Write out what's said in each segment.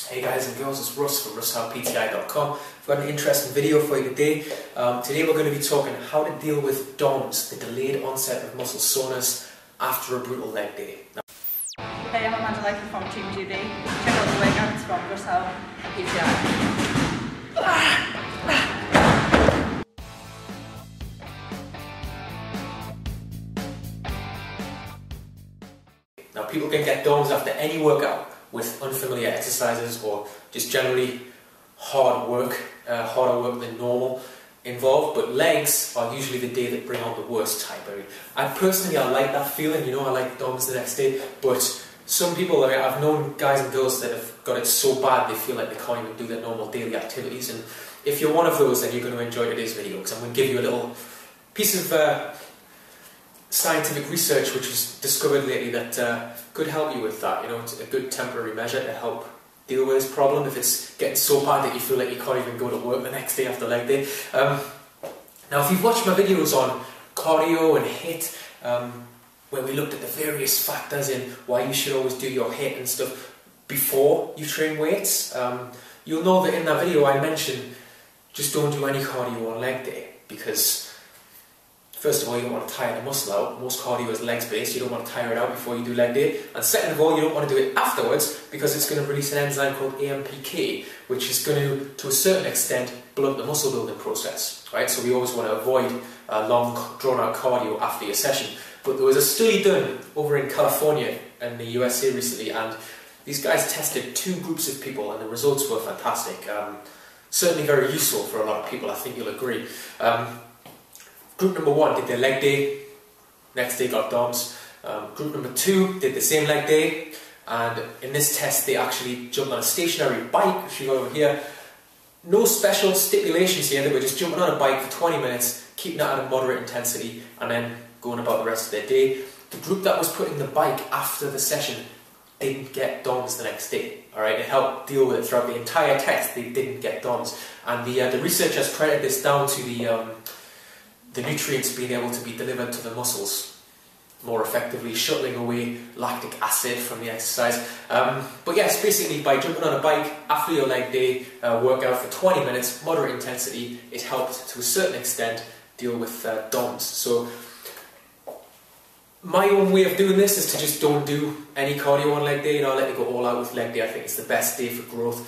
Hey guys and girls, it's Russ from RussHowePTI.com. I've got an interesting video for you today. Today we're going to be talking how to deal with DOMS, the delayed onset of muscle soreness after a brutal leg day. Hey, I'm Amanda from Team GB. Check out the workouts from Russ Howe PTI. Now people can get DOMS after any workout with unfamiliar exercises or just generally harder work than normal involved, but legs are usually the day that bring on the worst type. I personally like that feeling, you know, I like DOMS the next day, but some people, I've known guys and girls that have got it so bad they feel like they can't even do their normal daily activities, and if you're one of those, then you're going to enjoy today's video because I'm going to give you a little piece of scientific research which was discovered lately that could help you with that. You know, it's a good temporary measure to help deal with this problem if it's getting so bad that you feel like you can't even go to work the next day after leg day. Now if you've watched my videos on cardio and HIIT, where we looked at the various factors in why you should always do your HIIT and stuff before you train weights, you'll know that in that video I mentioned just don't do any cardio on leg day, because first of all, you don't want to tire the muscle out. Most cardio is legs based, you don't want to tire it out before you do leg day. And second of all, you don't want to do it afterwards because it's going to release an enzyme called AMPK, which is going to a certain extent, blunt the muscle building process. Right? So we always want to avoid long, drawn out cardio after your session. But there was a study done over in California and the USA recently, and these guys tested two groups of people and the results were fantastic. Certainly very useful for a lot of people, I think you'll agree. Group number one did their leg day, next day got DOMS. Group number two did the same leg day, and in this test they actually jumped on a stationary bike, which you got over here. No special stipulations here, they were just jumping on a bike for 20 minutes, keeping it at a moderate intensity, and then going about the rest of their day. The group that was putting the bike after the session didn't get DOMS the next day. Alright, it helped deal with it throughout the entire test, they didn't get DOMS. And the researchers credited this down to the nutrients being able to be delivered to the muscles more effectively, shuttling away lactic acid from the exercise. But yes, basically by jumping on a bike after your leg day workout for 20 minutes, moderate intensity, it helped to a certain extent deal with DOMS. So my own way of doing this is to just don't do any cardio on leg day. You know, I let it go all out with leg day. I think it's the best day for growth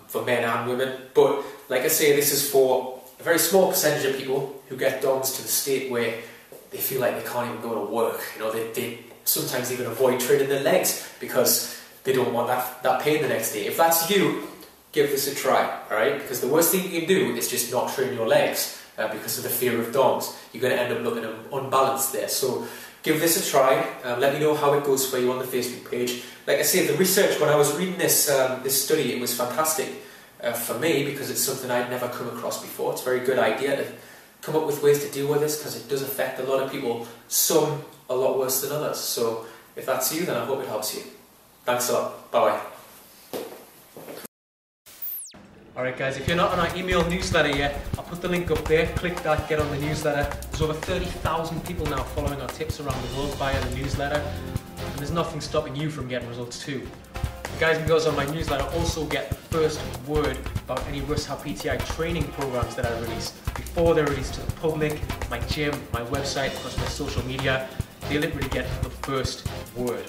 for men and women. But like I say, this is for a very small percentage of people who get DOMS to the state where they feel like they can't even go to work. You know, they sometimes even avoid training their legs because they don't want that pain the next day. If that's you, give this a try, alright? Because the worst thing you can do is just not train your legs because of the fear of DOMS. You're going to end up looking unbalanced there. So give this a try. Let me know how it goes for you on the Facebook page. Like I say, the research, when I was reading this study, it was fantastic. For me, because it's something I'd never come across before. It's a very good idea to come up with ways to deal with this because it does affect a lot of people, some a lot worse than others. So if that's you, then I hope it helps you. Thanks a lot. Bye bye. Alright guys, if you're not on our email newsletter yet, I'll put the link up there. Click that, get on the newsletter. There's over 30,000 people now following our tips around the world via the newsletter, and there's nothing stopping you from getting results too. Guys and girls on my newsletter also get the first word about any Russ Howe PTI training programs that I release before they're released to the public, my gym, my website, plus my social media. They literally get the first word.